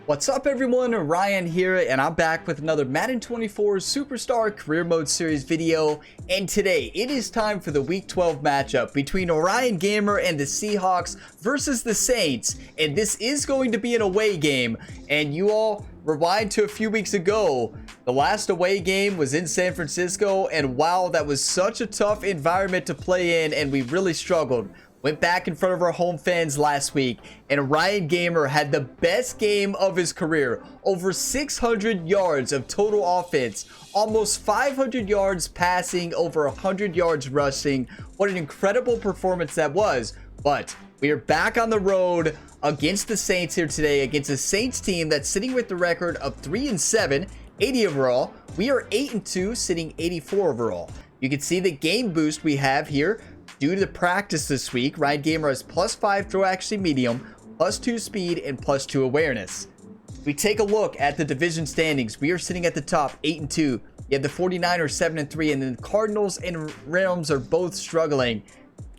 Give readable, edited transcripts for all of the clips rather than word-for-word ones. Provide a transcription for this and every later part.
What's up everyone, Ryan here, and I'm back with another Madden 24 Superstar Career Mode Series video. And today, it is time for the Week 12 matchup between Orion Gamer and the Seahawks versus the Saints. And this is going to be an away game. And you all rewind to a few weeks ago. The last away game was in San Francisco, and wow, that was such a tough environment to play in, and we really struggled. Went back in front of our home fans last week, and Orion Gamer had the best game of his career. Over 600 yards of total offense, almost 500 yards passing, over 100 yards rushing. What an incredible performance that was. But we are back on the road against the Saints here today, against a Saints team that's sitting with the record of 3-7, 80 overall. We are 8-2, sitting 84 overall. You can see the game boost we have here. Due to the practice this week, Orion Gamer has +5 throw accuracy medium, +2 speed, and +2 awareness. If we take a look at the division standings, we are sitting at the top, 8-2. You have the 49ers 7-3, and then the Cardinals and Rams are both struggling.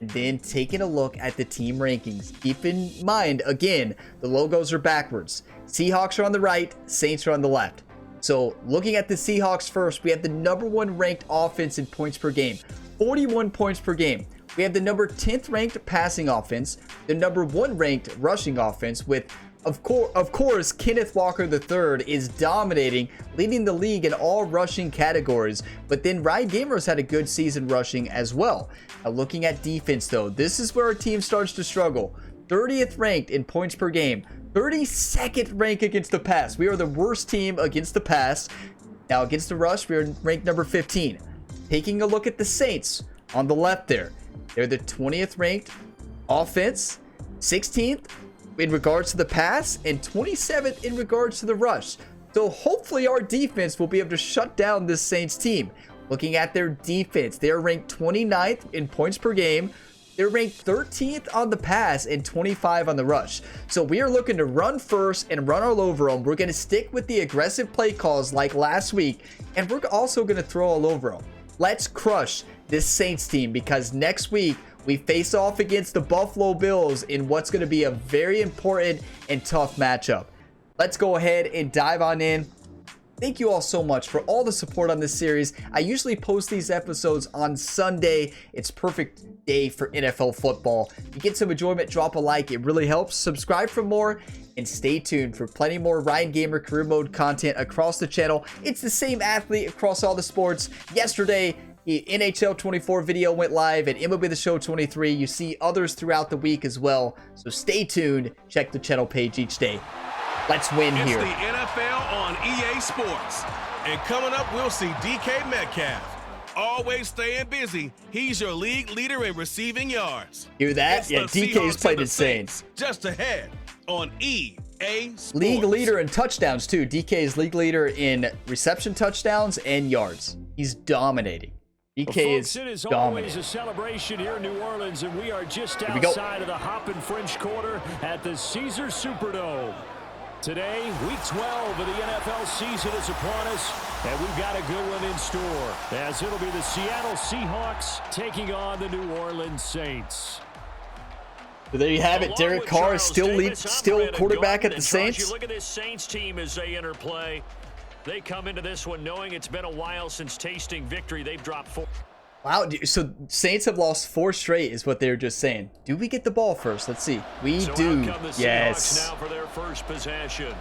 And then taking a look at the team rankings, keep in mind, again, the logos are backwards. Seahawks are on the right, Saints are on the left. So looking at the Seahawks first, we have the #1 ranked offense in points per game, 41 points per game. We have the number 10th ranked passing offense, the #1 ranked rushing offense with, of course, Kenneth Walker III is dominating, leading the league in all rushing categories. But then Orion Gamers had a good season rushing as well. Now looking at defense though, this is where our team starts to struggle. 30th ranked in points per game, 32nd rank against the pass. We are the worst team against the pass. Now against the rush, we are ranked number 15. Taking a look at the Saints on the left there. They're the 20th ranked offense, 16th in regards to the pass, and 27th in regards to the rush. So hopefully our defense will be able to shut down this Saints team. Looking at their defense, they are ranked 29th in points per game. They're ranked 13th on the pass and 25 on the rush. So we are looking to run first and run all over them. We're going to stick with the aggressive play calls like last week, and we're also going to throw all over them. Let's crush this Saints team, because next week we face off against the Buffalo Bills in what's going to be a very important and tough matchup. Let's go ahead and dive on in. Thank you all so much for all the support on this series. I usually post these episodes on Sunday. It's perfect day for NFL football. If you get some enjoyment, drop a like. It really helps. Subscribe for more, and stay tuned for plenty more Orion Gamer Career Mode content across the channel. It's the same athlete across all the sports. Yesterday, the NHL 24 video went live at MLB The Show 23. You see others throughout the week as well. So stay tuned. Check the channel page each day. Let's win here. It's the NFL on EA Sports. And coming up, we'll see DK Metcalf. Always staying busy. He's your league leader in receiving yards. Hear that? Yeah, DK's played insane. Just ahead on EA Sports. League leader in touchdowns too. DK is league leader in reception touchdowns and yards. He's dominating. DK is dominating. Always a celebration here in New Orleans, and we are just outside of the Hoppin' French Quarter at the Caesars Superdome. Today, Week 12 of the NFL season is upon us, and we've got a good one in store, as it'll be the Seattle Seahawks taking on the New Orleans Saints. So there you have it. Derek Carr is still quarterback at the Saints. You look at this Saints team as they enter play. They come into this one knowing it's been a while since tasting victory. They've dropped 4. Wow, so Saints have lost 4 straight is what they were just saying. Do we get the ball first? Let's see. We do. Yes. Now for their first possession.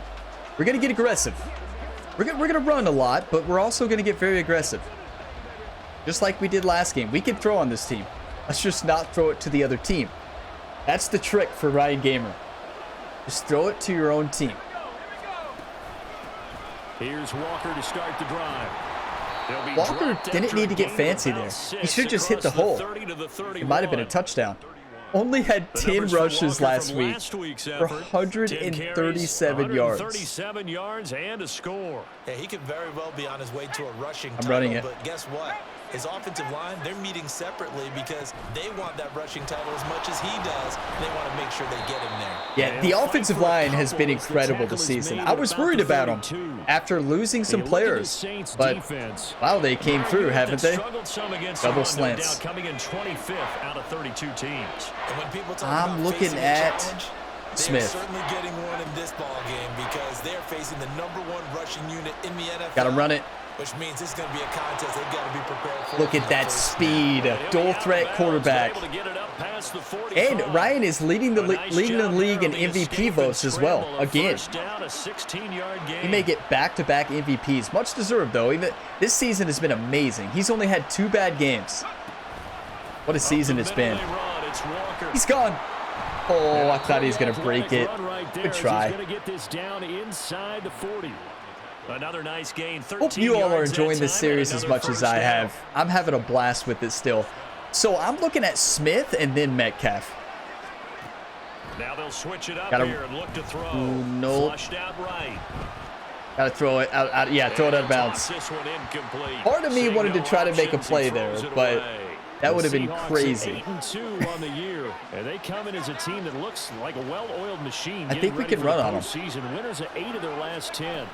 We're going to get aggressive. We're going to run a lot, but we're also going to get very aggressive. Just like we did last game. We can throw on this team. Let's just not throw it to the other team. That's the trick for Orion Gamer. Just throw it to your own team. Here's Walker to start the drive. Walker didn't need to get fancy there. He should just hit the hole. It might have been a touchdown. Only had 10 rushes last week for 137 yards. 137 yards and a score. Yeah, he could very well be on his way to a rushing I'm running it. But guess what? His offensive line, they're meeting separately because they want that rushing title as much as he does. They want to make sure they get him there. Yeah, the offensive line has been incredible this season. I was worried about them after losing some players, but wow, they came through, haven't they? Double slants. Coming in 25th out of 32 teams. I'm looking at Smith. Certainly getting one in this ball game because they're facing the #1 rushing unit in the NFL. Got to run it. Which means it's going to be a contest they've got to be prepared for. Look at that speed. Dual threat quarterback. And Ryan is leading the league in MVP votes as well. Again, he may get back-to-back MVPs. Much deserved, though. Even this season has been amazing. He's only had 2 bad games. What a season it's been. He's gone. Oh, I thought he was going to break it. Good try. Another nice gain. Hope you all are enjoying this series as much as I have. I'm having a blast with it still. So I'm looking at Smith and then Metcalf. Now they'll switch it up here and look to throw. No. Flushed out right. Gotta throw it out. Yeah, throw it out of bounds. Part of me wanted to try to make a play there, but that would have been crazy. 8-2 on the year, and they come in as a team that looks like a well-oiled machine. I think we can run on them. Winners of 8 of their last 10.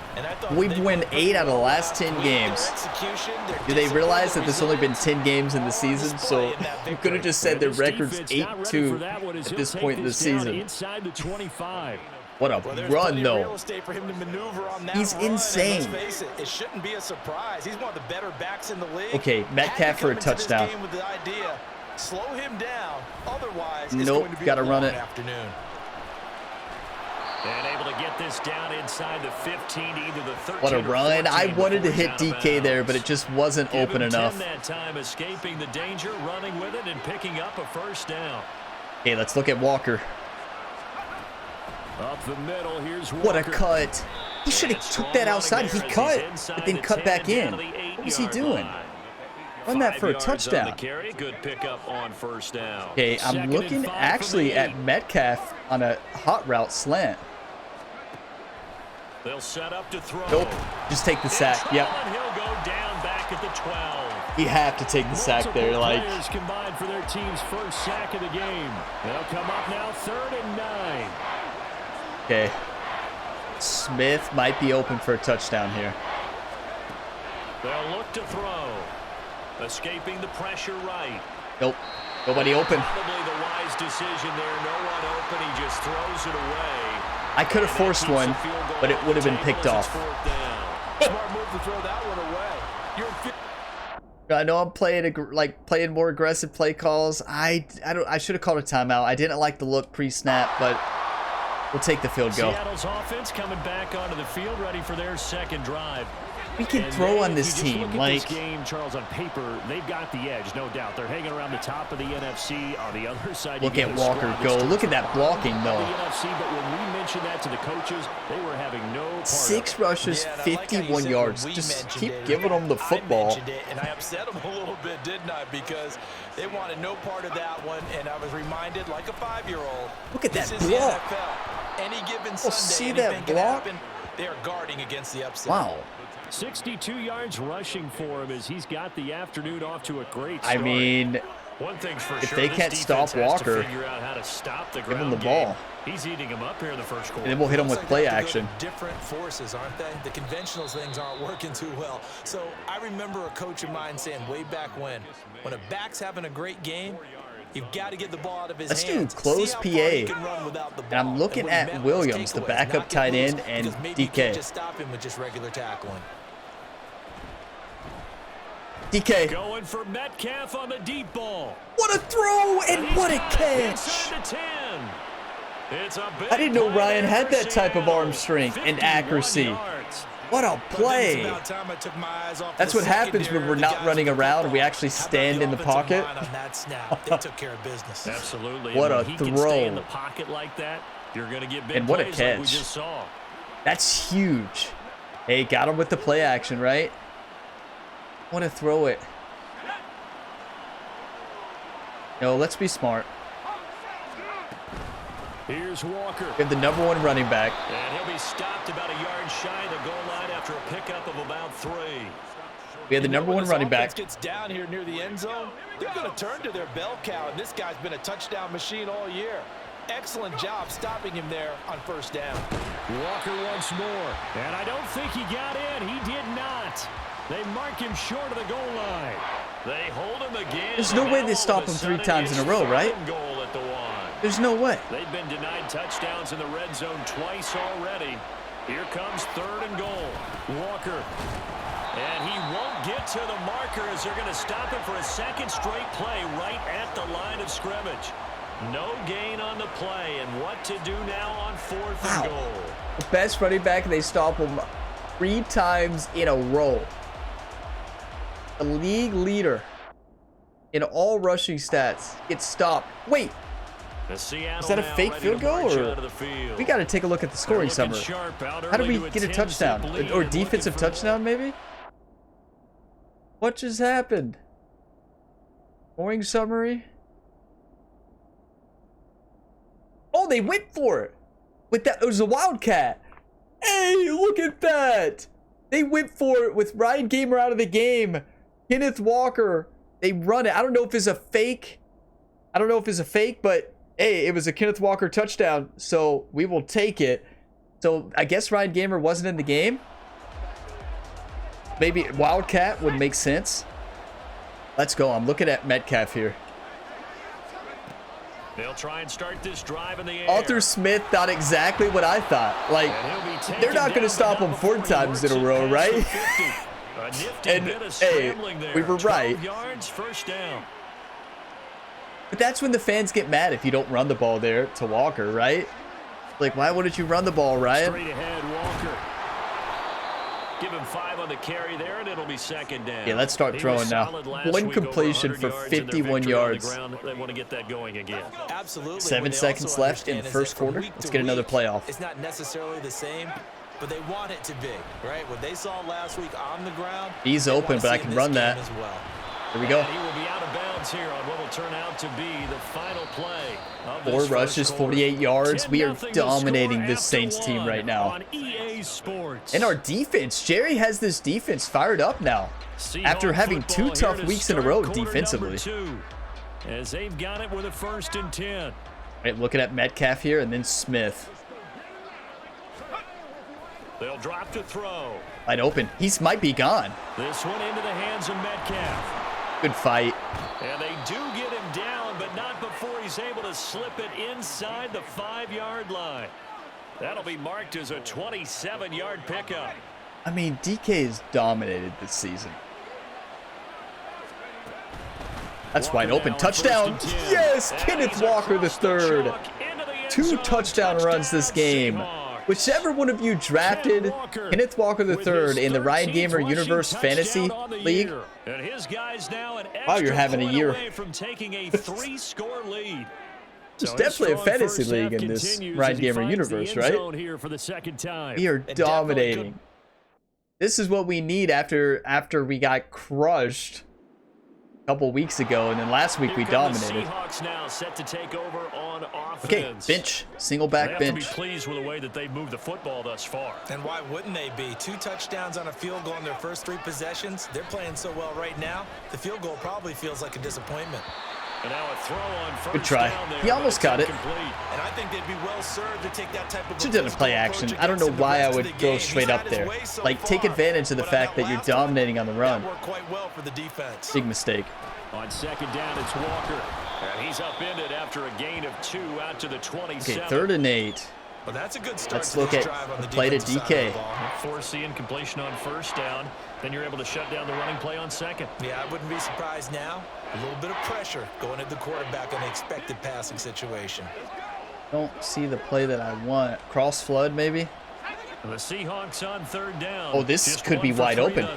We've won 8 out of the last 10 games. Do they realize that there's only been 10 games in the season? So you could have just said their record's 8-2 at this point in the season. What a run, though. He's insane. It shouldn't be a surprise. He's one of the better backs in the league. Okay, Metcalf for a touchdown. Slow him down. Otherwise, nope, gotta run it. And able to get this down inside the 15 to either the 13. What a run. I wanted to hit DK there, but it just wasn't open enough. That time escaping the danger, running with it and picking up a first down. Okay, let's look at Walker. Up the middle, here's Walker. What a cut. He should have took that outside. He cut, but then cut back in. What was he doing? Run that for a touchdown. Good pickup on first down. Okay, I'm looking actually at Metcalf on a hot route slant. They'll set up to throw. Nope, just take the sack. Yep. He'll go down back at the 12. You have to take the sack there. Like, combined for their team's first sack of the game. They'll come up now 3rd and 9. okay. Smith might be open for a touchdown here. They'll look to throw. Escaping the pressure right. Nope. Nobody open. Probably the wise decision there. No one open. He just throws it away. I could have forced one, but it would have been picked off. Smart move to throw that one away. I know I'm playing more aggressive play calls. I should have called a timeout. I didn't like the look pre-snap, but we'll take the field goal. Seattle's offense coming back onto the field, ready for their second drive. We can throw on this team. Like, this game, Charles, on paper, they've got the edge, no doubt. They're hanging around the top of the NFC. On the other side, look at Walker go. Look at that blocking, though. The NFC, but when we mentioned that to the coaches, they were having no part 6 rushes, 51 yards. Just keep giving them the football. And I upset them a little bit, didn't I? Because they wanted no part of that one, and I was reminded, like a 5-year-old. Look at that block. Any given Sunday, see that block? They are guarding against the upset. Wow. 62 yards rushing for him as he's got the afternoon off to a great start. I mean, one thing's for if sure, they can't stop Walker, give him the ball. He's eating him up here in the first quarter. And then we'll hit him with play action. Different forces, aren't they? The conventional things aren't working too well. So I remember a coach of mine saying way back when a back's having a great game, you've got to get the ball out of his hands. Let's do close PA. And I'm looking at Williams, the backup tight end, and DK. Just stop him with just regular tackling. DK. Going for Metcalf on the deep ball. What a throw and what a catch. I didn't know Ryan had that type of arm strength and accuracy. What a play. That's what happens when we're not running around and we actually stand in the pocket. Absolutely. What a throw. In the pocket like that, you're going to get big and what a catch. catch. Like we just saw. That's huge. Hey, got him with the play action, right? Want to throw it. No, let's be smart. Here's Walker. We have the #1 running back. And he'll be stopped about a yard shy of the goal line after a pickup of about 3. We have the #1 running back. Gets down here near the end zone, they're going to turn to their bell cow, and this guy's been a touchdown machine all year. Excellent job stopping him there on first down. Walker once more, and I don't think he got in. He did not. They mark him short of the goal line. They hold him again. There's no way they stop him 3 times in a row, right? Goal at the 1. There's no way. They've been denied touchdowns in the red zone twice already. Here comes 3rd and goal. Walker. And he won't get to the marker as they're going to stop him for a second straight play right at the line of scrimmage. No gain on the play, and what to do now on 4th and goal. The best running back, they stop him 3 times in a row. The league leader in all rushing stats gets stopped. Wait, is that a fake field goal, or we got to take a look at the scoring summary? How did we get a touchdown, or defensive touchdown maybe? What just happened? Scoring summary. Oh, they went for it with that. It was a wildcat. Hey, look at that. They went for it with Ryan Gamer out of the game. Kenneth Walker. They run it. I don't know if it's a fake. But hey, it was a Kenneth Walker touchdown, so we will take it. So I guess Ryan Gamer wasn't in the game. Maybe wildcat would make sense. Let's go. I'm looking at Metcalf here. They'll try and start this drive in the air. Arthur Smith thought exactly what I thought. Like, they're not going to stop him 4 times in a row, right? And hey, we were right. First down. But that's when the fans get mad if you don't run the ball there to Walker, right? Like, why wouldn't you run the ball, Ryan? Straight ahead, Walker. Give him 5 on the carry there, and it'll be 2nd down. Yeah, let's start throwing now. 1 completion for 51 yards. They want to get that going again. Absolutely. 7 seconds left in the first quarter. Let's get another playoff. It's not necessarily the same, but they want it to be, right? What they saw last week on the ground. He's open, but I can run that. As well. Here we go. And he will be out of bounds here on what will turn out to be the final play of this 4 rushes, 48 yards. We are 10-0 dominating this score Saints team right now. on EA Sports. And our defense, Jerry has this defense fired up now. After having 2 tough weeks in a row defensively. As they've got it with a 1st and 10. Right, looking at Metcalf here, and then Smith. They'll drop to throw. Wide open. He might be gone. This one into the hands of Metcalf. Good fight. And they do get him down, but not before he's able to slip it inside the 5-yard line. That'll be marked as a 27-yard pickup. I mean, DK has dominated this season. That's wide open. Touchdown. Yes, Kenneth Walker the third. 2 touchdown runs this game. Whichever one of you drafted Kenneth Walker III in the Ryan Gamer Universe Fantasy League, wow, you're having a year. It's definitely a fantasy league in this Ryan Gamer Universe, right? We are dominating. This is what we need after we got crushed a couple weeks ago, and then last week we dominated. Okay, bench, single back bench. Be pleased with the way that they've moved the football thus far. And why wouldn't they be? 2 touchdowns on a field goal in their first 3 possessions. They're playing so well right now. The field goal probably feels like a disappointment. And now a throw on first. Good try. He almost got it. And I think they'd be well served to take that type of. Should have done a play action. I don't know why I would go straight up there. Like, take advantage of the fact that you're dominating on the run. Big mistake. On 2nd down, it's Walker. And he's upended after a gain of 2 out to the 27. Okay, 3rd and 8. Well, that's a good start. Let's look at the play to DK. Forcing completion on first down. Then you're able to shut down the running play on 2nd. Yeah, I wouldn't be surprised now. A little bit of pressure going at the quarterback on the expected passing situation. Don't see the play that I want. Cross flood, maybe? The Seahawks on 3rd down. Oh, this Just could be wide open.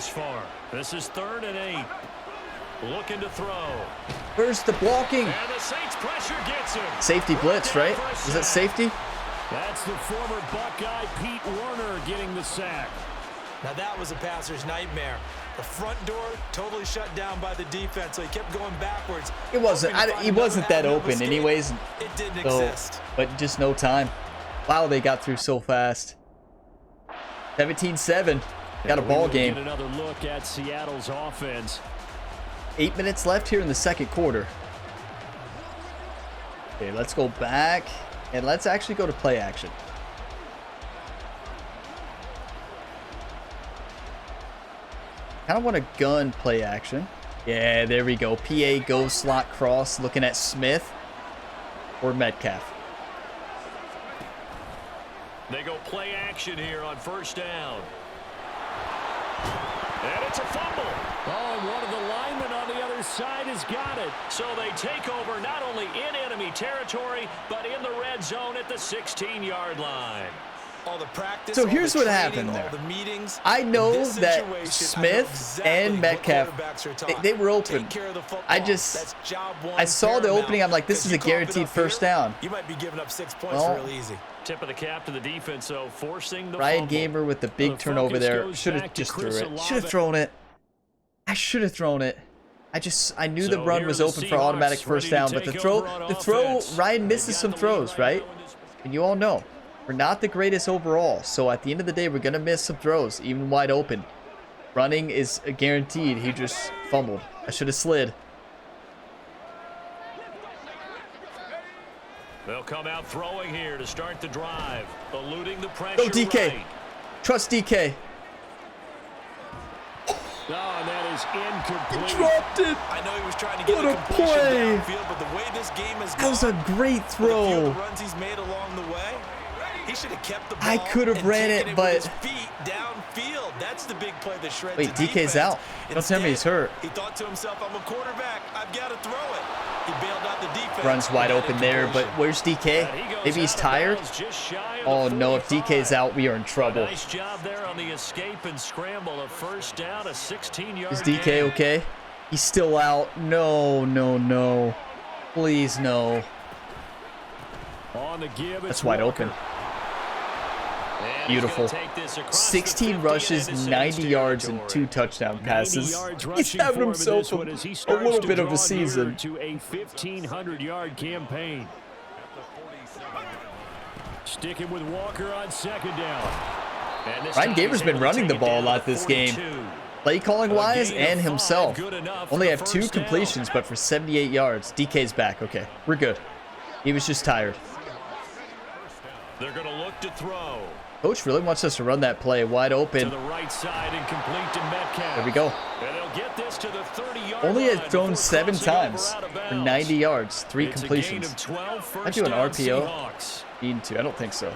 This is 3rd and 8. Looking to throw. Where's the blocking? And the Saints pressure gets him. Safety blitz, right? Is that safety? That's the former Buckeye Pete Werner getting the sack. Now that was a passer's nightmare. The front door totally shut down by the defense, so he kept going backwards. It wasn't. He wasn't that open, anyways. It didn't exist. But just no time. Wow, they got through so fast. 17-7. Got a ball game. Get another look at Seattle's offense. 8 minutes left here in the 2nd quarter. Okay, let's go back and let's actually go to play action. Kind of want to gun play action. Yeah, there we go. PA go slot cross, looking at Smith. or Metcalf. They go play action here on first down. And it's a fumble. Oh, and one of the linemen on the other side has got it. So they take over not only in enemy territory, but in the red zone at the 16-yard line. All the practice, so here's what happened there. I know that Smith and Metcalf, they were open. I saw the opening. I'm like, this is a guaranteed first down. You might be giving up 6 points real easy. Tip of the cap to the defense, so forcing the Ryan fumble. Gamer with the big turnover there. Should have just threw it. Should have thrown it. I should have thrown it. I knew the run was open for automatic first down, but the throw, Ryan misses some throws, right? And you all know, we're not the greatest overall. So at the end of the day, we're going to miss some throws, even wide open. Running is a guaranteed. He just fumbled. I should have slid. They'll come out throwing here to start the drive, eluding the pressure. Go DK. Right. Trust DK. Oh, and that is incomplete. He dropped it. I know he was trying to get What a play. downfield, but the way this game has That was a great throw. the runs he's made along the way, he should have kept the ball. I could have ran it, but with his feet downfield. That's the big play that shreds wait, the DK's defense. out. Don't tell me he's hurt. He thought to himself, I'm a quarterback. I've got to throw it. He bailed out the defense. Runs wide open there, but where's DK? Maybe he's tired. Oh no, if DK's out, we are in trouble. Nice job there on the escape and scramble. A first down, a 16-yard Is DK okay? He's still out. No, no, no. Please, no. On the give, That's wide open. Beautiful. 16 rushes, 90 yards, and 2 touchdown passes. He's having himself a little bit of a season. To a 1,500-yard campaign. Sticking with Walker on second down. Ryan Gamer's been running the ball a lot this game. Play calling wise and himself. Only have 2 completions, but for 78 yards. DK's back. Okay, we're good. He was just tired. They're going to look to throw. Coach really wants us to run that play wide open. To the right side and complete to Metcalf. There we go. And they'll get this to the 30-yard Only line had thrown before 7 crossing times over out of for bounds. 90 yards, 3 It's completions. A gain of 12, first I do an down RPO. Seahawks. Need to. I don't think so.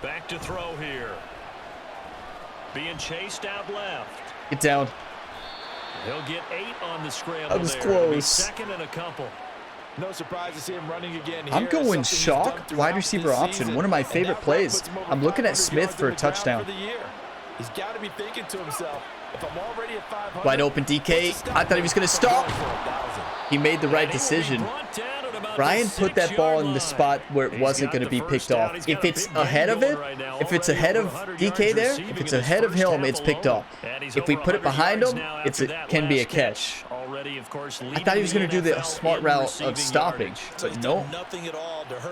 Back to throw here. Being chased out left. Get down. He'll get 8 on the scramble. That was there. It'll be close. second and a couple. No surprise to see him running again here. I'm going shock wide receiver option. One of my favorite plays. I'm looking at Smith for a touchdown. He's got to be thinking to himself, if I'm already at 500, Wide open DK. I thought he was going to stop. He made the right decision. Ryan put that ball in the spot where it wasn't going to be picked off. If it's ahead of it, if it's ahead of DK there, if it's ahead of him, it's picked off. If we put it behind him, it can be a catch. I thought he was going to do the smart route of stopping, but no.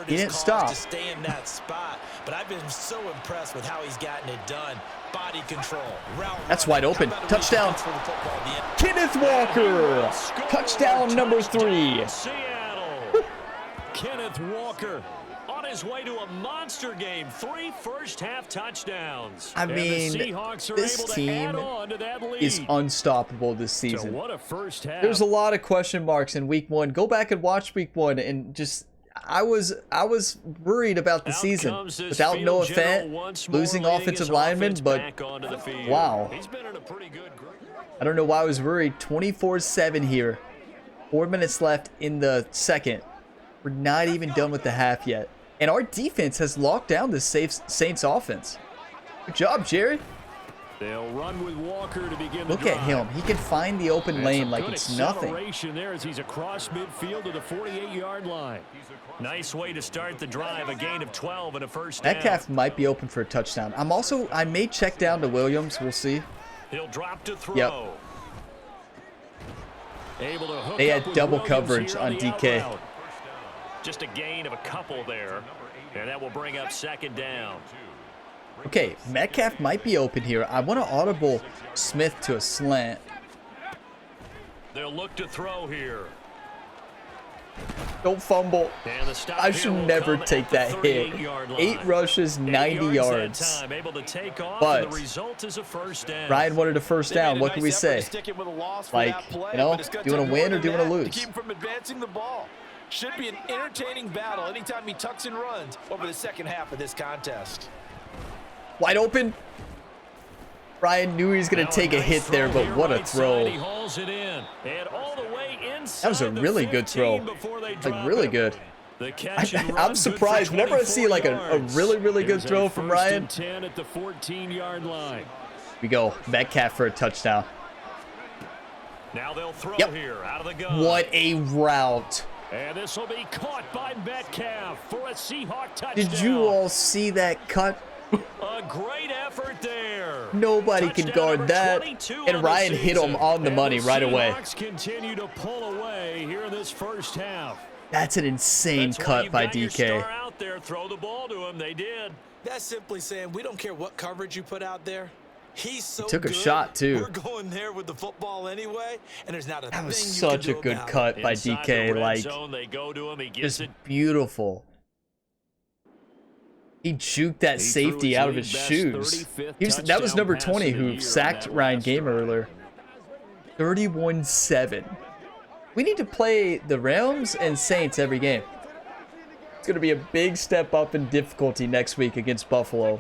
He didn't stop. Stay in that spot, but I've been so impressed with how he's gotten it done. Body control. That's wide open. Touchdown. Kenneth Walker. Touchdown number 3. Kenneth Walker on his way to a monster game. 3 first-half touchdowns. I mean, this team is unstoppable this season. What a first half. There's a lot of question marks in week 1. Go back and watch week 1 and just I was worried about the season without Noah Fant, losing offensive linemen, but wow. I don't know why I was worried. 24-7 here. 4 minutes left in the second. We're not even done with the half yet. And our defense has locked down the Saints offense. Good job, Jerry. They'll run with Walker to begin the Look at him. He can find the open lane like it's nothing. There as he's across midfield to the 48-yard line. Nice way to start the drive. A gain of 12 and a first down. Metcalf might be open for a touchdown. I may check down to Williams. We'll see. He'll drop to throw. Yep. Able to hook They up had with double Williams coverage here on the DK. out route. Just a gain of a couple there. And that will bring up second down. Okay, Metcalf might be open here. I want to audible Smith to a slant. They'll look to throw here. Don't fumble. I should never take that hit. 8 rushes, 90 yards. But Ryan wanted a first down. What can we say? Like, you know, do you want to win or do you want to lose? Should be an entertaining battle anytime he tucks and runs over the second half of this contest. Wide open. Ryan knew he was going to take a hit there, but what a throw. That was a really good throw. Like, really good. I'm surprised. Whenever I see like a really good throw from Ryan. We go. Metcalf for a touchdown. Now they'll throw here out of the gun. What a route. And this will be caught by Metcalf for a Seahawk touchdown. Did you all see that cut? A great effort there. Nobody can guard that. And Ryan hit him on the money right away. Continue to pull away here in this first half. That's an insane cut by DK. Out there, throw the ball to him. They did. That's simply saying we don't care what coverage you put out there. He's so took a good. shot too. We're going there with the football anyway, and there's not a that was thing such you a can do good cut by DK. Like, they go to him. He just beautiful. He juked that safety out of his shoes. That was number 20 who sacked Ryan Gamer earlier. 31-7. We need to play the Rams and Saints every game. It's going to be a big step up in difficulty next week against Buffalo.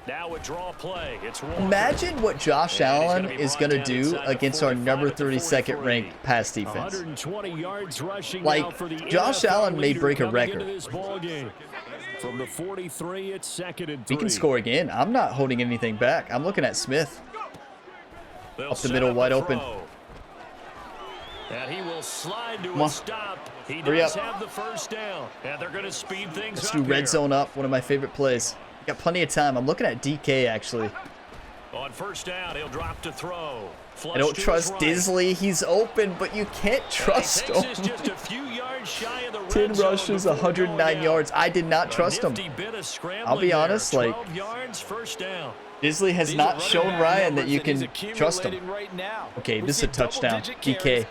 Now a draw play. It's imagine what Josh Allen is going to do against our number 32nd ranked pass defense. 120 yards rushing. Like, Josh Allen may break a record. From the 43, it's 2nd and 3. We can score again. I'm not holding anything back. I'm looking at Smith. Up the middle, wide open. And he will slide to a stop. He does have the first down. And they're going to speed things up. Let's do red zone up. One of my favorite plays. Got plenty of time. I'm looking at DK actually. On first down, he'll drop to throw. I don't trust Disley. He's open, but you can't trust him. Just a few yards shy of the 10 rushes, 109 yards. I did not trust him. I'll be honest, like, Disley has not shown Ryan that you can trust him. Okay, this is a touchdown. DK.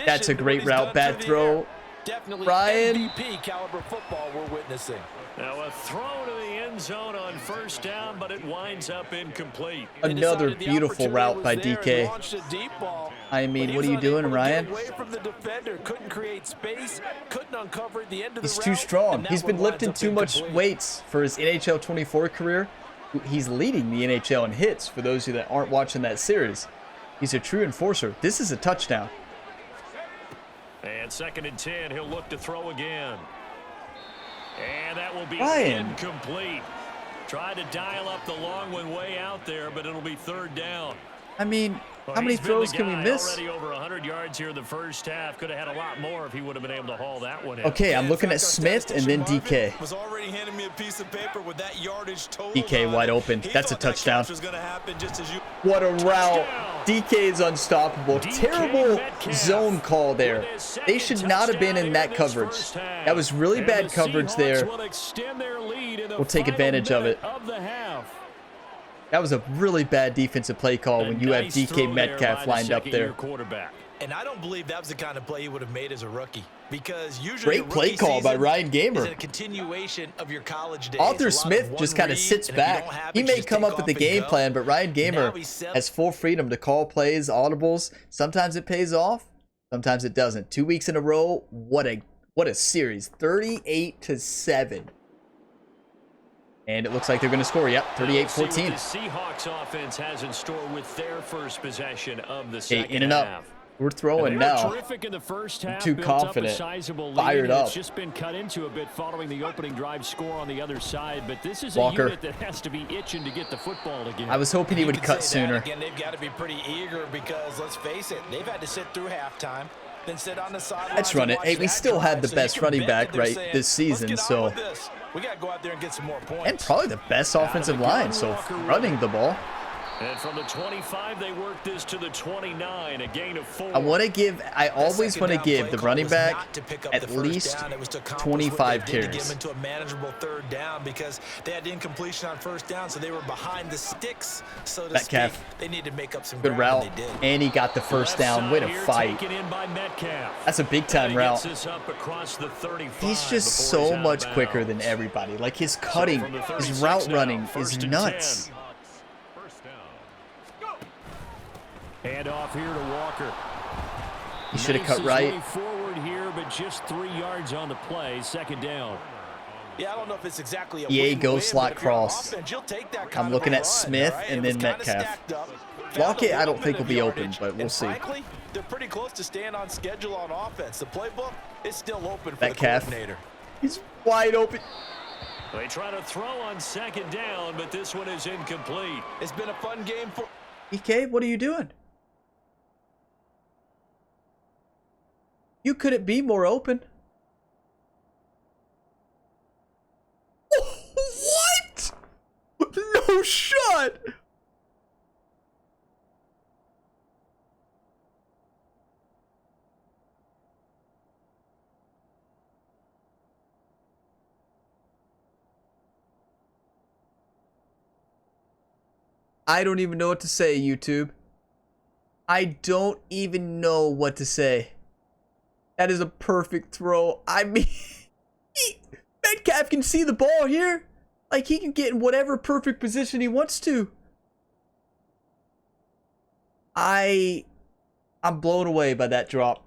That's a great route. Bad throw. Definitely Ryan. MVP caliber football we're witnessing. Now a throw to the end zone on first down, but it winds up incomplete. Another beautiful route by DK. I mean, what are you doing, Ryan? He's too strong. He's been lifting too much weights for his NHL 24 career. He's leading the NHL in hits for those of you that aren't watching that series. He's a true enforcer. This is a touchdown. And 2nd and 10, he'll look to throw again. And that will be incomplete. Try to dial up the long one way out there, but it'll be 3rd down. I mean, how many throws can we miss? Already over 100 yards here in the first half. Could have had a lot more if he would have been able to haul that one in. Okay, I'm looking at Smith and then DK. Was already handing me a piece of paper with that yardage total. DK wide open. That's a touchdown. What a route. DK is unstoppable. Terrible zone call there. They should not have been in that coverage. That was really bad coverage there. We'll take advantage of it. That was a really bad defensive play call when you have DK Metcalf lined up there. And I don't believe that was the kind of play he would have made as a rookie. Because usually great play call by Ryan Gamer. A continuation of your college days. Arthur Smith just kind of sits back. He may come up with the game plan, but Ryan Gamer has full freedom to call plays, audibles. Sometimes it pays off, sometimes it doesn't. 2 weeks in a row, what a series. 38-7. And it looks like they're going to score. Yep, 38-14. The Seahawks offense has in store with their first possession of the second in and up. We're throwing now. Terrific in the first half, too confident. Fired up. It's just been cut into a bit following the opening drive score on the other side, but this is Walker. a unit that has to be itching to get the football again. I was hoping he would cut sooner. Again, they've got to be pretty eager because let's face it, they've had to sit through halftime. Then sit on the sideline. Let's run it. Hey, we still had the best running back this season, so we got to go out there and get some more points. and probably the best offensive line, so running the ball. And from the 25, they work this to the 29, a gain of 4. I always want to give the running back at least 25 carries. To get them into a manageable third down because they had incompletion on first down, so they were behind the sticks, so to speak. They need to make up some good route, and he got the first down. Way to fight. That's a big time route. He's just so much quicker than everybody. Like his cutting, his route running is nuts. Hand off here to Walker. He should have cut right. Forward here, but just 3 yards on the play. Second down. Yeah, I don't know if it's exactly a EA go slot cross. I'm looking at Smith and then Metcalf. Lockett, I don't think will be open, but we'll see. They're pretty close to staying on schedule on offense. The playbook is still open for Metcalf. the coordinator. He's wide open. They try to throw on second down, but this one is incomplete. It's been a fun game for EK, what are you doing? You couldn't be more open. What? No shot. I don't even know what to say, YouTube. I don't even know what to say. That is a perfect throw. I mean, Metcalf can see the ball here. Like, he can get in whatever perfect position he wants to. I'm blown away by that drop.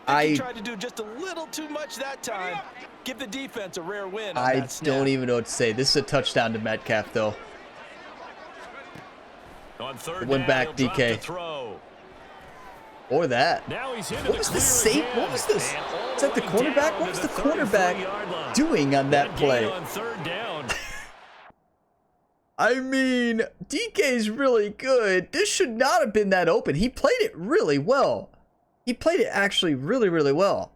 I tried to do just a little too much that time. Give the defense a rare win. I don't even know what to say. This is a touchdown to Metcalf, though. On third Went back, DK. Or that. What was the safe? What was this? Is that the cornerback? What was the cornerback doing on that play? I mean, DK's really good. This should not have been that open. He played it really well. He played it actually really, really well.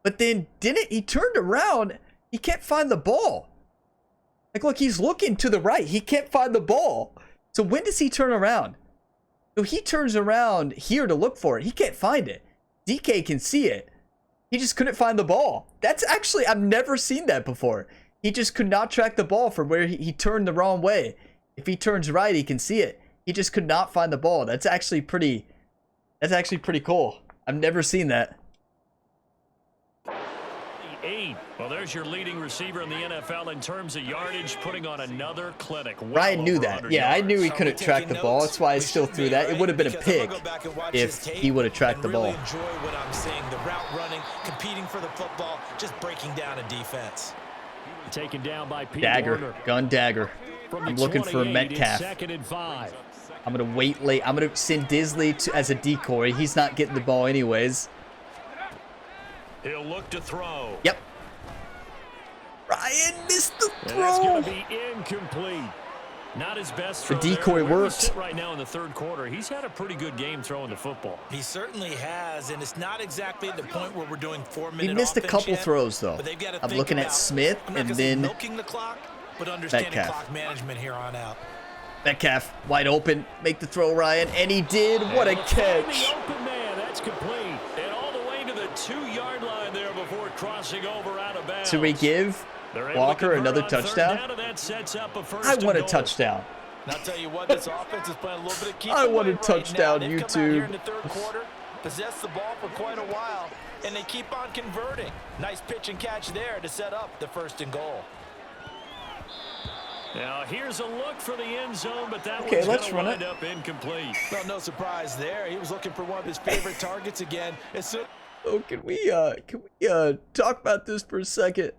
But then he turned around. He can't find the ball. Like, look, he's looking to the right. He can't find the ball. So when does he turn around? So he turns around here to look for it. He can't find it. DK can see it. He just couldn't find the ball. That's actually, I've never seen that before. He just could not track the ball from where he turned the wrong way. If he turns right, he can see it. He just could not find the ball. That's actually pretty cool. I've never seen that. Well, there's your leading receiver in the NFL in terms of yardage, putting on another clinic. Ryan knew that. Yeah, I knew he couldn't track the ball. That's why I still threw that. It would have been a pick if he would have tracked the ball. Enjoy what I'm seeing. The route running, competing for the football, just breaking down a defense. Taken down by Pete Dagger, Warner. gun dagger. I'm looking for Metcalf. Second and 5. I'm going to wait late. I'm going to send Disley as a decoy. He's not getting the ball anyways. He'll look to throw. Yep. Ryan missed the throw. And that's going to be incomplete. Not his best throw. The decoy worked. Right now in the third quarter, he's had a pretty good game throwing the football. He certainly has, and it's not exactly at the point where we're doing 4-minute He missed a couple throws though. I'm looking at Smith and then milking the clock, but understanding clock management here on out. Metcalf wide open, make the throw, Ryan, and he did. What a catch! The open man, that's complete, and all the way to the 2-yard line there before crossing over out of bounds. Should we give Walker another touchdown? I want a touchdown. I'll tell you what, this offense is playing a little bit of keep I want a touchdown, right YouTube. In the third quarter, possess the ball for quite a while, and they keep on converting. Nice pitch and catch there to set up the 1st and goal. Now here's a look for the end zone, but that one's let's run it up incomplete. Well, no surprise there. He was looking for one of his favorite targets again. Oh, can we talk about this for a second?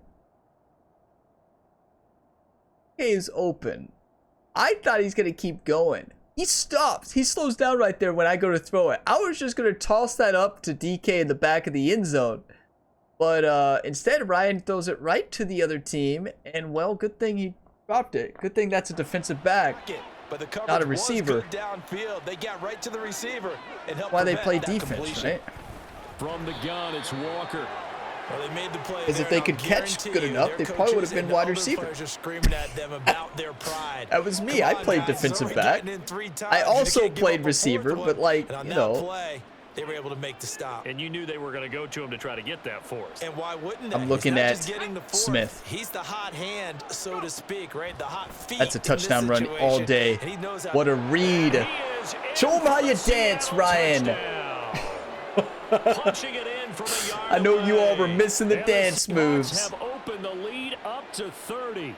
Is open. I thought he's gonna keep going. He stops. He slows down right there when I go to throw it. I was just gonna toss that up to DK in the back of the end zone, but instead Ryan throws it right to the other team, and well, good thing he dropped it. Good thing that's a defensive back, not a receiver. They got right to the receiver and helped why they play prevent that defense, completion. right? From the gun, it's Walker. Well, they made the play Because if they could catch good enough, they probably would have been wide receiver. That was me. I played defensive back. I also played receiver, but like, you know. They were able to make the stop. And you knew they were going to go to him to try to get that force. And why wouldn't they? I'm looking at Smith. He's the hot hand, so to speak, right? The hot feet. That's a touchdown run all day. What a read. Show him how you dance, Ryan. I know you all were missing the dance moves. Have opened the lead up to 30.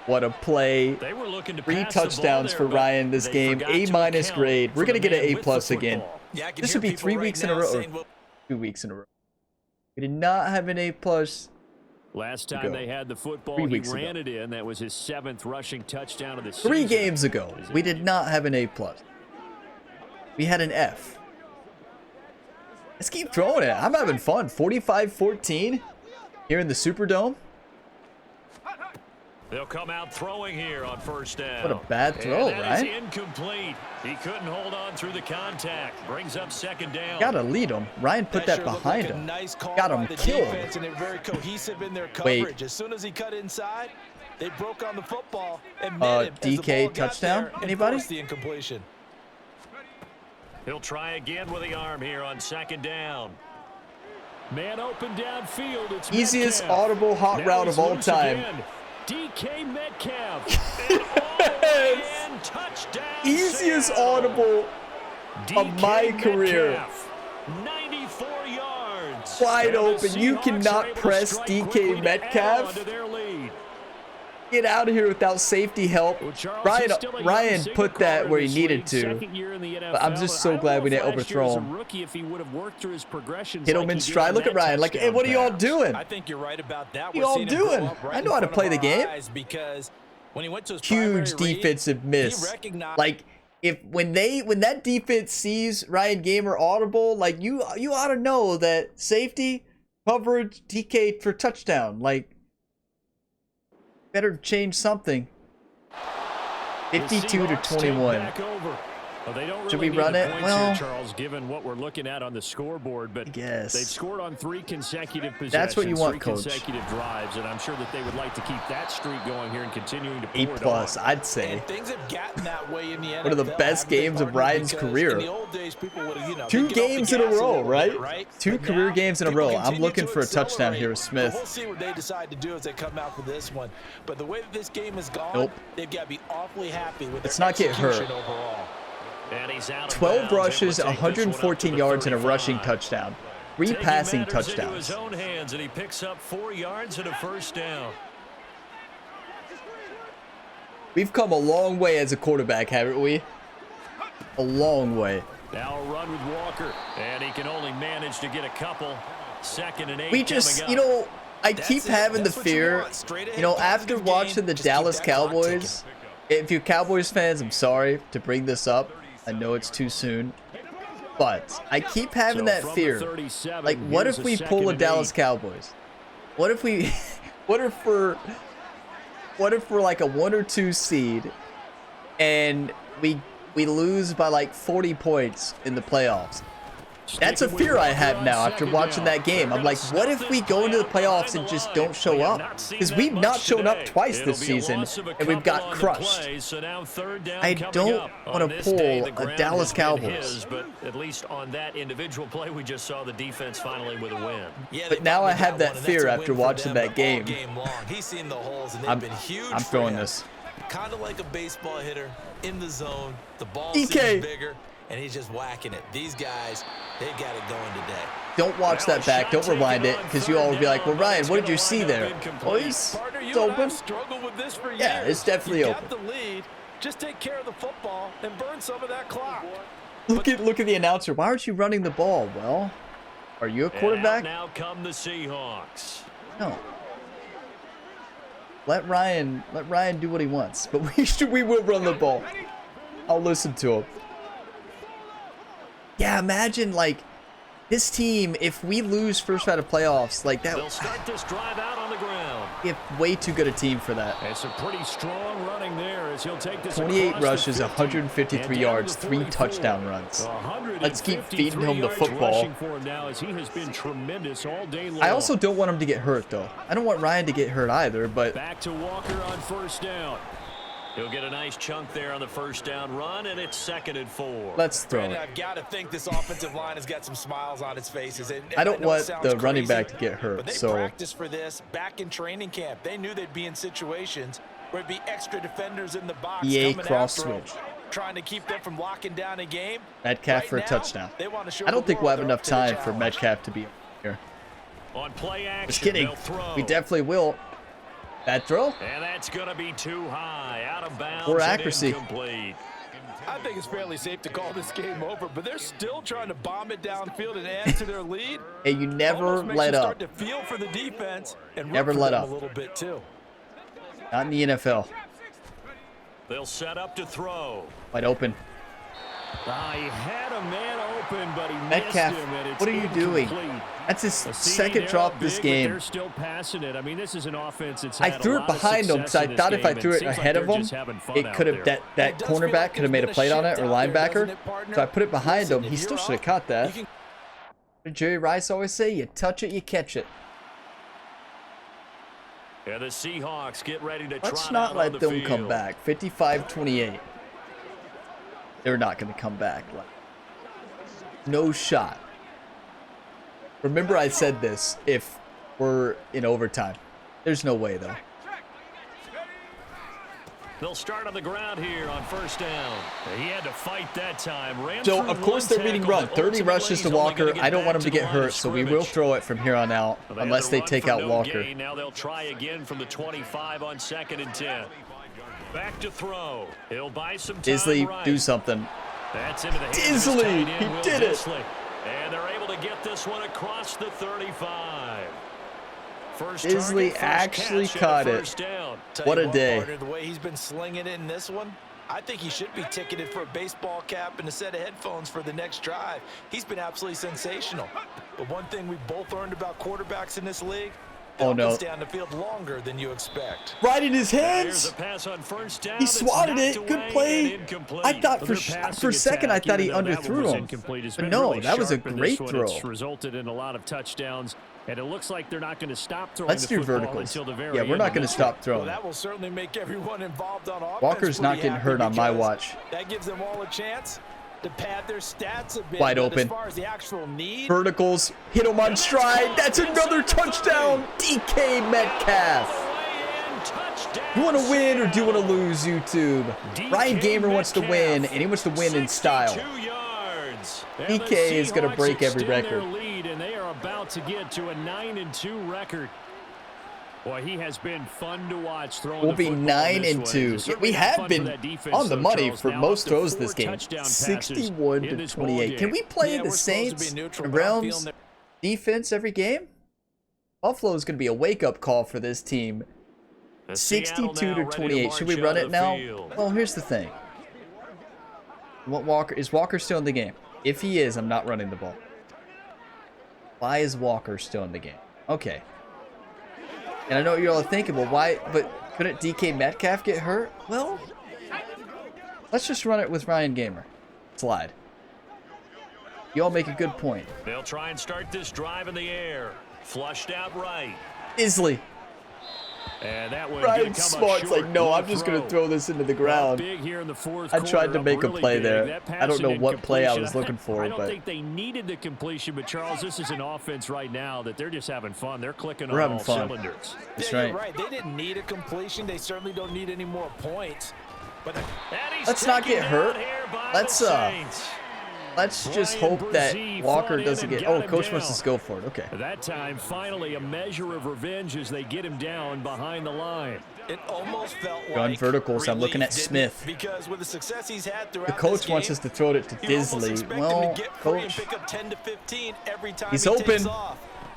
What a play. 3 touchdowns for Ryan this game. A- grade. We're going to get an A+ again. This would be 3 weeks in a row. Or 2 weeks in a row. We did not have an A+. Last time they had the football, he ran it in. That was his 7th rushing touchdown of the season. 3 games ago, we did not have an A+. We had an F. Let's keep throwing it. I'm having fun. 45-14 here in the Superdome. They'll come out throwing here on first down. What a bad throw, right? Incomplete. He couldn't hold on through the contact. Brings up 2nd down. Gotta lead him. Ryan put that behind him. Got him killed. And they're very cohesive in their coverage. Wait. As soon as he cut inside, they broke on the football and DK touchdown? Anybody? The incompletion. He'll try again with the arm here on 2nd down. Man open downfield. It's easiest Metcalf. audible hot route of all time. Again. DK Metcalf. And touchdown. Easiest Seattle. audible of my career. 94 yards. Wide open. You cannot press DK Metcalf. Get out of here without safety help. Ryan put that where he needed to. But I'm just so glad we didn't overthrow him. Hit him in stride. Look at Ryan. Like, hey, what are y'all doing? I think you're right about that. What are y'all doing? I know how to play the game. Because when he went to his huge defensive miss. Like, when that defense sees Ryan Gamer audible, like you ought to know that safety coverage DK for touchdown. Like, better change something. 52-21. Should we run it? Well, Charles, given what we're looking at on the scoreboard, but yes, they've scored on 3 consecutive possessions. That's what you want, 3 coach. consecutive drives, and I'm sure that they would like to keep that streak going here and continuing to A+, I'd say. And things have gotten that way in the NFL. One of the best games of Ryan's career. In the old days, people would have, 2 games in a row, right? 2 career games in a row. I'm looking for a touchdown here with Smith. We'll see what they decide to do as they come out for this one. But the way that this game has gone, they've got to be awfully happy with Let's not get hurt. Overall. 12 rushes, 114 yards, and a rushing touchdown. 3 passing touchdowns. His own hands, and he picks up 4 yards and a first down. We've come a long way as a quarterback, haven't we? A long way. Now a run with Walker, and he can only manage to get a couple. 2nd and 8. We just, I keep having the fear, after watching the Dallas Cowboys, if you're Cowboys fans, I'm sorry to bring this up. I know it's too soon, but I keep having that fear. Like, what if we pull a Dallas Cowboys? What if we, what if we're like a 1 or 2 seed, and we lose by like 40 points in the playoffs? That's a fear I have now after watching that game. I'm like, what if we go into the playoffs and just don't show up? Because we've not shown up twice this season, and we've got crushed. I don't want to pull a Dallas Cowboys. But at least on that individual play, we just saw the defense finally with a win. But now I have that fear after watching that game. He's seen the holes, and they've been huge. I'm throwing this. Kind of like a baseball hitter in the zone. The ball seems bigger. And he's just whacking it. These guys, they got it going today. Don't watch that back. Don't rewind it, because you all will be like, well, Ryan, what did you see there? Oh, it's open. Yeah, it's definitely open. The lead. Just take care of the football and burn some of that clock. Look at the announcer. Why aren't you running the ball? Well, are you a quarterback? Now come the Seahawks. No. Let Ryan do what he wants. But we will run the ball. I'll listen to him. Yeah, imagine, like, this team, if we lose first round of playoffs, like that. They'll start this drive out on the ground. way too good a team for that. It's a pretty strong running there as he'll take this 28 rushes, 153 yards, 3 touchdown runs. Let's keep feeding him the football. I also don't want him to get hurt, though. I don't want Ryan to get hurt either, but... Back to Walker on first down. He'll get a nice chunk there on the first down run, and it's 2nd and 4. Let's throw it. I've got to think this offensive line has got some smiles on its faces. And I don't want the running back to get hurt, but they practiced for this back in training camp. They knew they'd be in situations where it'd be extra defenders in the box EA coming cross after them, switch. trying to keep them from locking down a game. Metcalf for a touchdown. I don't think we'll have enough time for Metcalf to be here. On play action, just kidding. We definitely will. Bad throw. And that's going to be too high, out of bounds. Poor accuracy. Incomplete. I think it's fairly safe to call this game over, but they're still trying to bomb it downfield and add to their lead. Hey, you never let up. Start to feel for the defense and never let up a little bit too. Not in the NFL. They'll set up to throw. Wide open. He had a man open, but he Metcalf, missed him, and it's what are you doing? That's his second drop this game. They're still passing it. I mean, this is an offense that's I threw it behind him because I thought if I threw it ahead of him, it could have that cornerback could have made a play on it, or linebacker. So I put it behind him. He still should have caught that. What did Jerry Rice always say? You touch it, you catch it. Yeah, the Seahawks get ready to Let's not let them come back. 55-28. They're not going to come back. No shot. Remember I said this if we're in overtime. There's no way, though. They'll start on the ground here on first down. He had to fight that time. So, of course, they're reading run. 30 rushes to Walker. I don't want him to get hurt, so we will throw it from here on out, unless they take out Walker. Now they'll try again from the 25 on 2nd and 10. Back to throw. He'll buy some time. Disley, do something. That's into the Disley, he did it. And they're able to get this one across the 35. Disley actually caught it. What a day. Partner, the way he's been slinging it in this one, I think he should be ticketed for a baseball cap and a set of headphones for the next drive. He's been absolutely sensational. But one thing we both learned about quarterbacks in this league, oh no, down the field longer than you expect. Right in his hands. He swatted it. Good play. I thought for a second I thought he underthrew him. But no, that was a great throw. It's resulted in a lot of touchdowns, and it looks like they're not going to stop throwing. Let's do verticals. Yeah, we're not going to stop throwing. Well, that will certainly make everyone involved on offense. Walker's not getting hurt on my watch. That gives them all a chance to pad their stats a bit. Wide open. As far as the actual need, verticals, hit him on stride. That's another touchdown. DK Metcalf. You want to win or do you want to lose, YouTube? Ryan Gamer wants to win, and he wants to win in style. DK is going to break every record. And they are about to get to a 9-2 record. Boy, he has been fun to watch throwing. We'll be 9-2. We have been on the money for most throws this game. 61-28. Can we play the Saints and Browns defense every game? Buffalo is going to be a wake-up call for this team. 62-28. Should we run it now? Well, here's the thing. Is Walker still in the game? If he is, I'm not running the ball. Why is Walker still in the game? Okay. And I know what you're all thinking, well, why? But couldn't DK Metcalf get hurt? Well, let's just run it with Ryan Gamer. Slide. You all make a good point. They'll try and start this drive in the air. Flushed out right. Isley. And that one Ryan Smart's like, no, I'm just going to throw this into the ground. I tried to make a play there. I don't know what play I was looking for. I don't think they needed the completion, but Charles, this is an offense right now that they're just having fun. They're clicking on all cylinders. That's right. You're right. They didn't need a completion. They certainly don't need any more points. But let's not get hurt. Let's just hope that Walker doesn't get... Oh, coach wants us to go for it. Okay. That time, finally, a measure of revenge as they get him down behind the line. It almost felt like run verticals. I'm looking at Smith. Because with the success he's had throughout the coach wants us to throw it to Disley. Well, coach, he's open.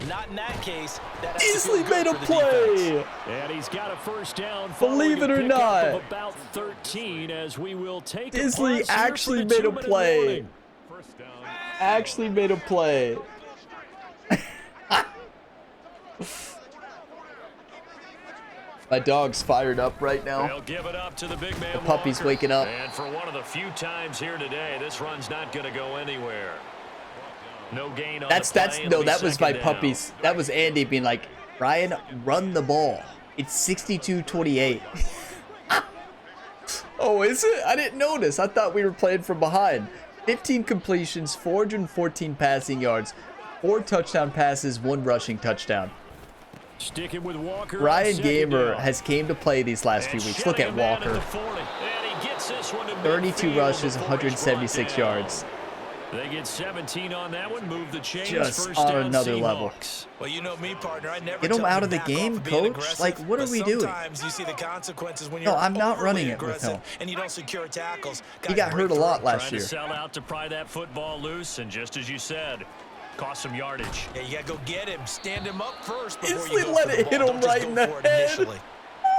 Not in that case. Disley made a play. And he's got a first down. Believe it or not. About 13 as we will take Disley actually made a play. Actually made a play. My dog's fired up right now. They'll give it up to the big man. The puppy's Walker. waking up. And for one of the few times here today, this run's not going to go anywhere. No gain on the play. No, that was my puppies. That was Andy being like, Ryan, run the ball. It's 62-28. Oh, is it? I didn't notice. I thought we were playing from behind. 15 completions, 414 passing yards, 4 touchdown passes, 1 rushing touchdown. Sticking with Walker. Ryan Gamer has came to play these last few weeks. Look at Walker. 32 rushes, 176 yards. They get 17 on that one. Move the chains. Just First on down, another Seahawks. level. Well, you know me, partner. I never Get him tell out you of the back game, off of being coach. aggressive, Like, what are but we doing? Sometimes you see the consequences when you're No, I'm not overly running it with aggressive him. and you don't secure tackles. He got hurt a lot last Trying year. to sell out to pry that football loose, and just as you said, cost some yardage. Yeah, you got to go get him. Stand him up first before Instantly you go let for the it hit ball. him Don't just right go in the for it head. initially.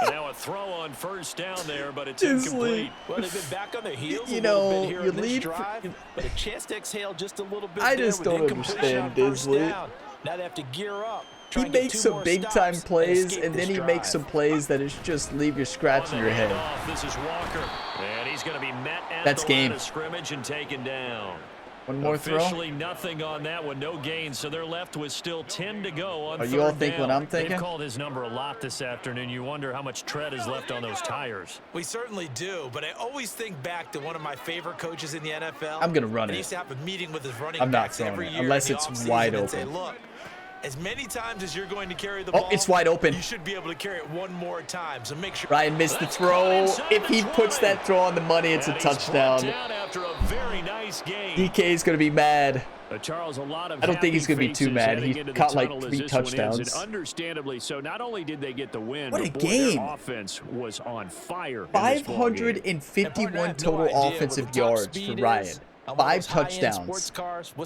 Now a throw on first down there, but it's Instantly. incomplete. Well, they've been back on their heels You a little know, bit here you in this lead drive, but a chance to exhale just a little bit I there just with don't incompletion understand on first Disley. down. Now they have to gear up. He try and get makes 2 some more big time stops and plays, escape and then this he makes drive. some plays that is just leave you scratching your head. This is Walker, and he's going to be met at That's the game. line of scrimmage and taken down. One more throw. Officially nothing on that one, no gain, so they're left with still 10 to go on Are you all third think down. what I'm thinking? They've called his number a lot this afternoon. You wonder how much tread is left on those tires. We certainly do, but I always think back to one of my favorite coaches in the NFL. I'm gonna run and it. He used to have a meeting with his running I'm not backs throwing every it, year unless in the it's offseason wide and say, open. look, as many times as you're going to carry the Oh, ball, it's wide open. You should be able to carry it one more time. So make sure. Ryan missed the throw. If he puts that throw on the money, it's a touchdown. After a very nice game. DK is going to be mad. Charles, a lot of I don't think he's gonna be too mad. He caught like 3 touchdowns. Understandably so. Not only did they get the win, What a but boy, game. their offense was on fire. 551 total offensive yards for Ryan. 5 touchdowns.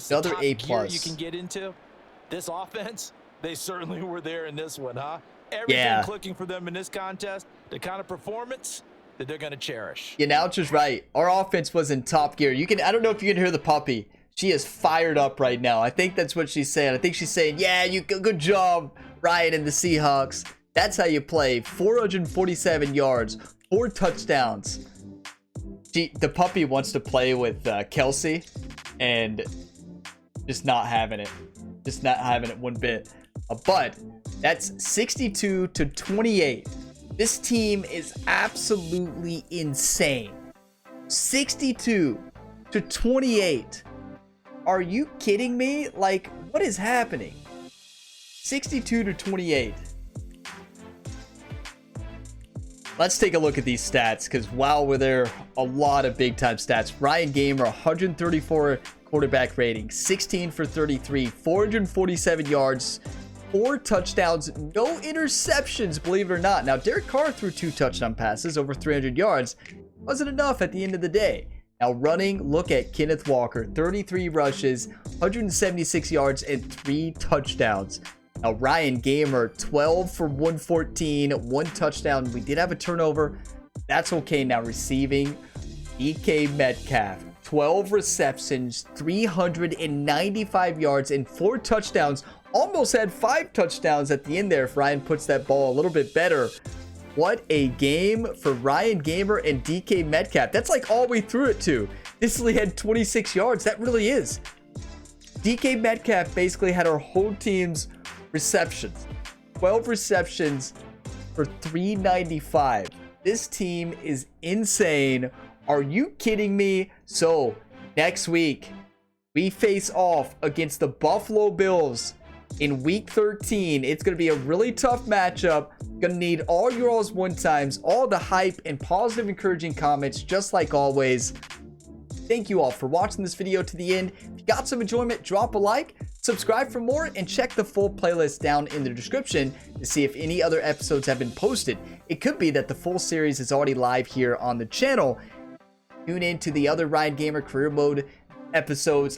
Another A+. You can get into this offense. They certainly were there in this one, huh? Everything clicking for them in this contest. The kind of performance that they're going to cherish. Yeah, now just right. Our offense was in top gear. I don't know if you can hear the puppy. She is fired up right now. I think that's what she's saying. I think she's saying, yeah, good job, Ryan and the Seahawks. That's how you play. 447 yards, 4 touchdowns. The puppy wants to play with Kelsey and just not having it. Just not having it one bit. But that's 62-28. This team is absolutely insane. 62-28. Are you kidding me? Like, what is happening? 62-28. Let's take a look at these stats, because wow, were there a lot of big time stats. Ryan Gamer, 134 quarterback rating, 16 for 33, 447 yards, 4 touchdowns, no interceptions, believe it or not. Now, Derek Carr threw 2 touchdown passes, over 300 yards. Wasn't enough at the end of the day. Now, running, look at Kenneth Walker, 33 rushes, 176 yards, and 3 touchdowns. Now, Ryan Gamer, 12 for 114, 1 touchdown. We did have a turnover. That's okay. Now, receiving, DK Metcalf, 12 receptions, 395 yards, and 4 touchdowns. Almost had 5 touchdowns at the end there if Ryan puts that ball a little bit better. What a game for Ryan Gamer and DK Metcalf. That's like all we threw it to. Disley had 26 yards. That really is. DK Metcalf basically had our whole team's receptions. 12 receptions for 395. This team is insane. Are you kidding me? So, next week, we face off against the Buffalo Bills in week 13. It's going to be a really tough matchup. Going to need all your all's one times, all the hype and positive encouraging comments, just like always. Thank you all for watching this video to the end. If you got some enjoyment, drop a like, subscribe for more, and check the full playlist down in the description to see if any other episodes have been posted. It could be that the full series is already live here on the channel. Tune in to the other Ryan Gamer Career Mode episodes.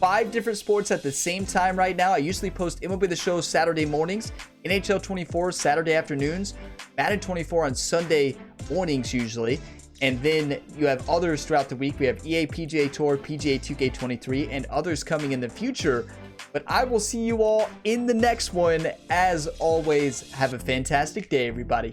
5 different sports at the same time right now. I usually post MLB The Show Saturday mornings, NHL 24 Saturday afternoons, Madden 24 on Sunday mornings usually, and then you have others throughout the week. We have EA PGA Tour, PGA 2K23, and others coming in the future. But I will see you all in the next one. As always, have a fantastic day, everybody.